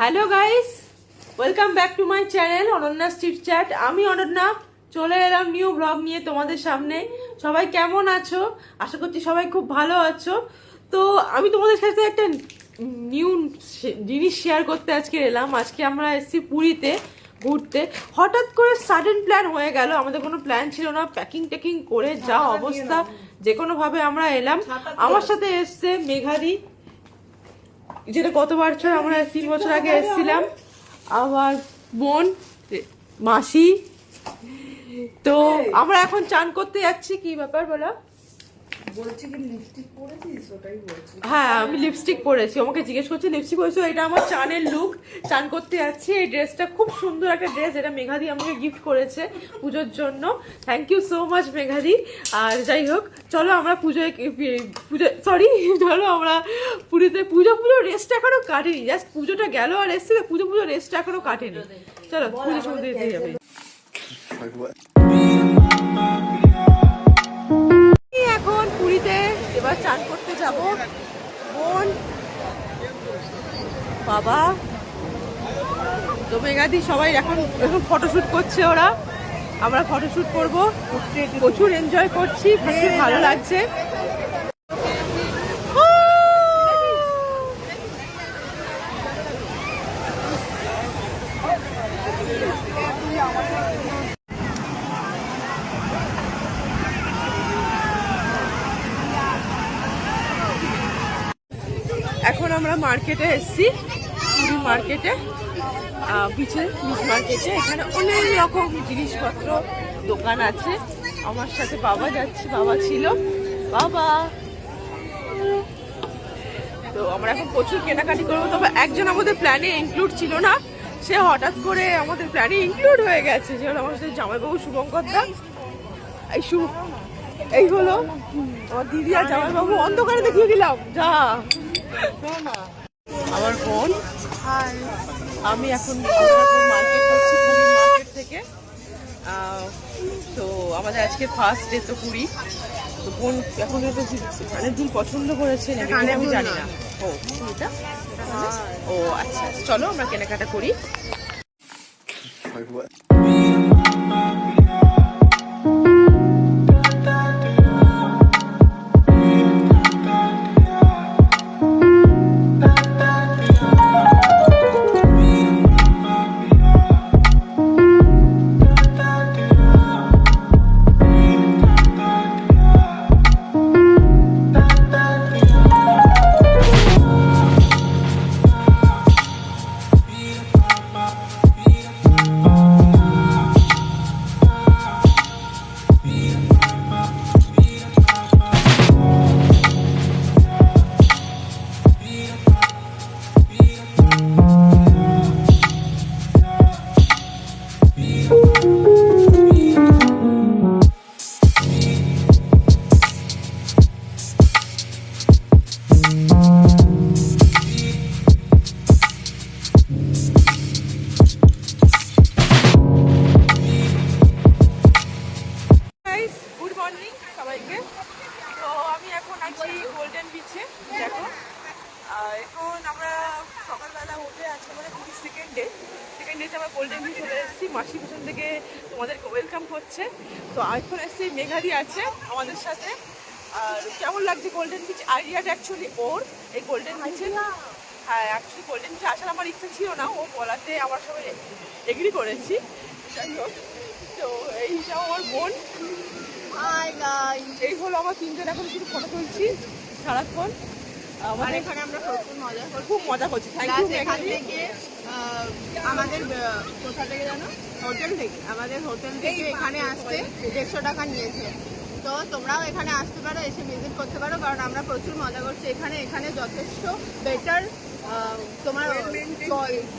Hello guys, welcome back to my channel Ananya street chat. আমি অনন্যা চলে এলাম নিউ ব্লগ নিয়ে তোমাদের সামনে। সবাই কেমন আছো? আশা করছি সবাই খুব ভালো আছো। তো আমি তোমাদের সাথে একটা নিউ জিনিস শেয়ার করতে আজকে এলাম। আজকে আমরা এসেছি পুরীতে ঘুরতে। হঠাৎ করে সাডেন প্ল্যান হয়ে গেল, আমাদের কোনো প্ল্যান ছিল না। প্যাকিং ট্যাকিং করে যা অবস্থা, যে কোনোভাবে আমরা এলাম। আমার সাথে এসছে মেঘাদি, যেটা গত বছর আমরা 3 বছর আগে এসেছিলাম। আবার বোন, মাসি। তো আমরা এখন চান করতে যাচ্ছি। কি ব্যাপার বলো? হ্যাঁ, আমি লিপস্টিক পরেছি। আমাকে জিজ্ঞেস করছে লিপস্টিক পরেছো। এটা আমার চানের লুক। চান করতে যাচ্ছি। এই ড্রেসটা খুব সুন্দর একটা ড্রেস, এটা মেঘাদি আমাকে গিফট করেছে পুজোর জন্য। থ্যাংক ইউ সো মাচ মেঘাদি। আর যাই হোক, চলো আমরা চলো আমরা পুরীতে পুজো রেস্ট এখনো কাটেনি। জাস্ট পুজোটা গেল আর এসছে, পুজো রেস্ট এখনো কাটেনি। চলো পুজো সমুদ্রে দিতে যাবে। এখন পুরীতে এবার চান করতে যাব। বোন, বাবা, তো মেঘাদি সবাই এখন ফটোশুট করছে। ওরা, আমরা ফটোশুট করবো। প্রচুর এনজয় করছি, প্রচুর ভালো লাগছে। এখন আমরা মার্কেটে এসেছি, পুরী মার্কেটে, বিচ মার্কেটে। এখানে অনেক রকম জিনিসপত্র দোকান আছে। আমার সাথে বাবা যাচ্ছে, বাবা ছিল, বাবা। তো আমরা এখন প্রচুর কেনাকাটি করবো। তবে একজন আমাদের প্ল্যানে ইনক্লুড ছিল না, সে হঠাৎ করে আমাদের প্ল্যানে ইনক্লুড হয়ে গেছে। যে হলো আমার সাথে জামাইবাবু শুভঙ্কর দা। এই হলো আমার দিদি আর জামাইবাবু। অন্ধকারে দেখিয়ে দিলাম যা। আমার বোন, আমি এখন মার্কেট করছি পুরী মার্কেট থেকে। তো আমাদের আজকে ফার্স্ট ডে তো পুরী। তো বোন এখন কানের দুল পছন্দ করেছে, আমি জানি না। ও আচ্ছা, চলো আমরা কেনাকাটা করি। সবাইকে। তো আমি এখন আছি গোল্ডেন বিচে। দেখো, এখন আমরা সকালবেলা উঠে আছি, মানে সেকেন্ড ডেতে আমরা গোল্ডেন বিচ চলে এসেছি। মাসি পিছন থেকে তোমাদেরকে ওয়েলকাম করছে। তো এখন এসেছি, মেঘাদি আছে আমাদের সাথে। আর কেমন লাগছে গোল্ডেন বিচ? আইডিয়াটা অ্যাকচুয়ালি ওর, এই গোল্ডেন বিচে। হ্যাঁ, অ্যাকচুয়ালি গোল্ডেন বিচে আসার আমার ইচ্ছা ছিল না, ও বলাতে আমার সবাই এগ্রি করেছি। যাই হোক, তো এইটা আমার বোন। এই হলো আমার তিনজন, এখন শুধু ফটো তুলছি সারাক্ষণ। এখানে আমরা খুব মজা করছি। থ্যাংক ইউ মেঘাদি। আমাদের কোথা থেকে জানো? হোটেল থেকে। আমাদের হোটেল থেকে এখানে আসতে 150 টাকা নিয়েছে। তো তোমরাও এখানে আসতে পারো, এসে ভিজিট করতে পারো, কারণ আমরা প্রচুর মজা করছি এখানে যথেষ্ট বেটার, তোমার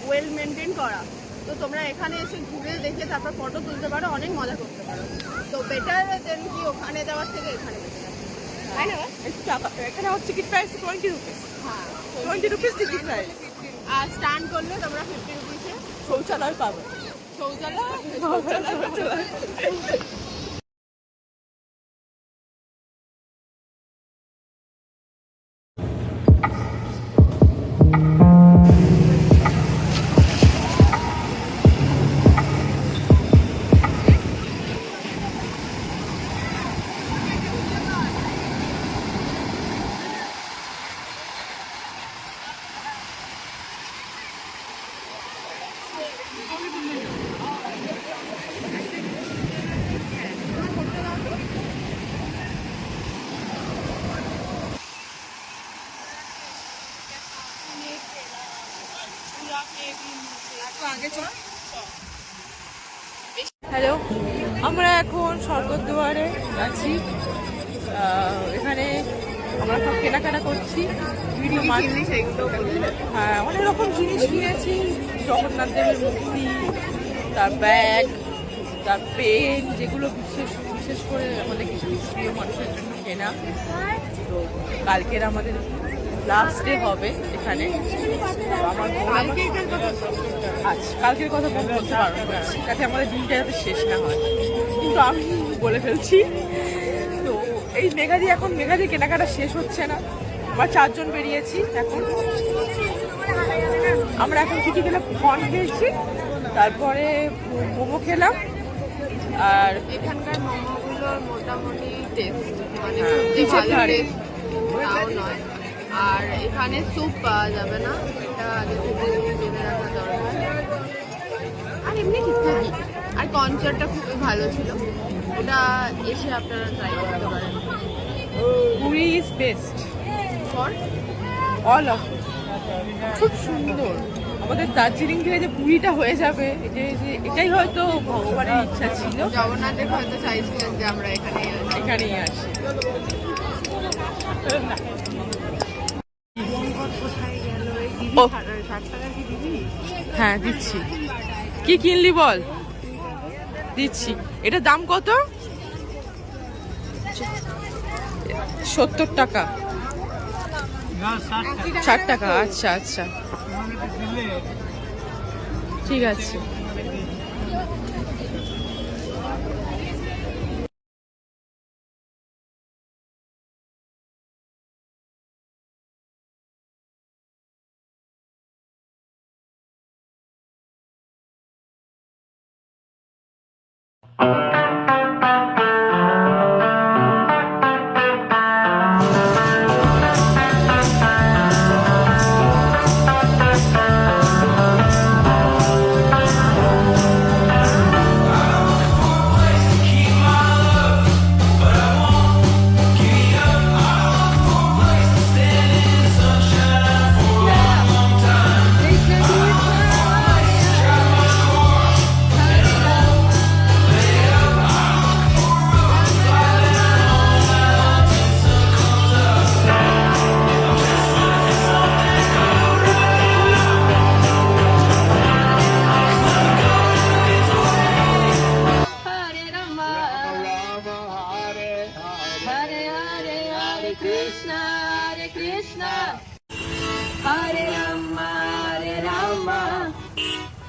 ওয়েল মেনটেন করা। তো তোমরা এখানে এসে ঘুরে দেখে তারপর ফটো তুলতে পারো, অনেক মজা করতে পারো। তো বেটার দেন কি ওখানে যাওয়ার থেকে এখানে, তাই না? এখানে আমার টিকিট প্রাইস 20 রুপিস। হ্যাঁ, 20 রুপিস টিকিট প্রাইস। আর স্টান করলে তোমরা 50 রুপিসে শৌচালয় পাবে। শৌচালয় হ্যালো, আমরা এখন স্বর্গদ্বারে আছি। এখানে আমরা সব কেনাকাটা করছি। ভিডিও হ্যাঁ, অনেক রকম জিনিস কিনেছি। জগন্নাথ দেবের মূর্তি, তার ব্যাগ, তার পেন, যেগুলো বিশেষ করে আমাদের কিছু কিছু প্রিয় মানুষের জন্য কেনা। তো কালকের আমাদের লাস্ট ডে হবে এখানে। আমার আচ্ছা, কালকের কথা বলতে পারবো না, যাতে আমাদের দিনটা যাতে শেষ না হয়, কিন্তু আমি বলে ফেলছি। তো এই মেঘাদি কেনাকাটা শেষ হচ্ছে না। আমরা 4 জন বেরিয়েছি এখন। আমরা এখন কি খেলাম, কর্ন খেয়েছি, তারপরে মোমো খেলাম। আর এখানকার মোমোগুলোর মোটামুটি টেস্ট, মানে নিচের ধারে। তাও নয়। আর এখানে স্যুপ পাওয়া যাবে না, এটা আগে থেকে জেনে রাখা দরকার। আর এমনি ঠিকঠাকই। আর কনসার্টটা খুবই ভালো ছিল, ওটা এসে আপনারা ট্রাই করতে পারেন। Puri is best for all of. খুব সুন্দর। আমাদের দার্জিলিং থেকে যে পুরীটা হয়ে যাবে, এটাই হয়তো ভগবানের ইচ্ছা ছিল। জগন্নাথের হয়তো চাইছিলেন যে আমরা এখানেই আসি। হ্যাঁ দিচ্ছি। কি কিনলি বল? দিচ্ছি। এটা দাম কত? 70 টাকা। 60 টাকা। আচ্ছা আচ্ছা, ঠিক আছে।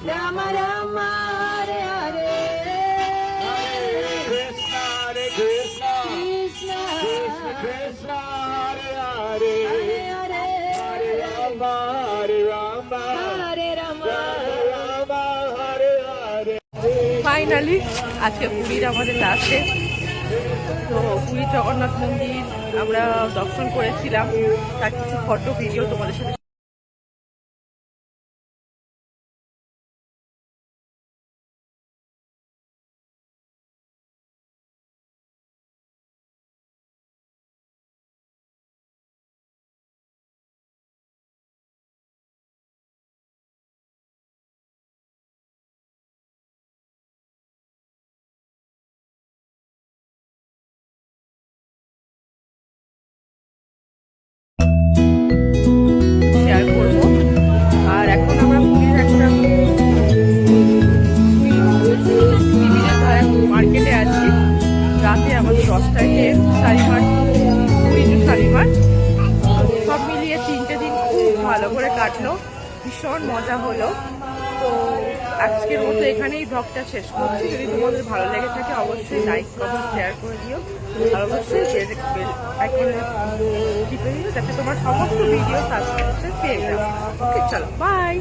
Rama Rama Hare Hare Krishna Hare Krishna Krishna Krishna Hare Hare Hare Hare Rama Hare Rama Hare Rama Rama Hare Hare finally আজকে পুরীর আমাদের লাস্টে। তো পুরী জগন্নাথ মন্দির আমরা দর্শন করেছিলাম, তার কিছু ফটো ভিডিও তোমাদের সাথে শেয়ার করবো। আর এখন আমরা পুরীর একটা মার্কেটে আছি। রাতে আমাদের 10টায় ট্রেন, শালিমার, পুরী টু শালিমার। সব মিলিয়ে 3টে দিন খুব ভালো করে কাটলো, ভীষণ মজা হলো। তো আজকের মতো এখানেই ব্লগটা শেষ করছি। যদি তোমাদের ভালো লেগে থাকে অবশ্যই লাইক কমেন্ট শেয়ার করে দিও, আর অবশ্যই বেল আইকনে টিপে দিও, যাতে তোমার সমস্ত ভিডিও সাবস্ক্রিপশন পেয়ে যাও। ওকে, চলো বাই।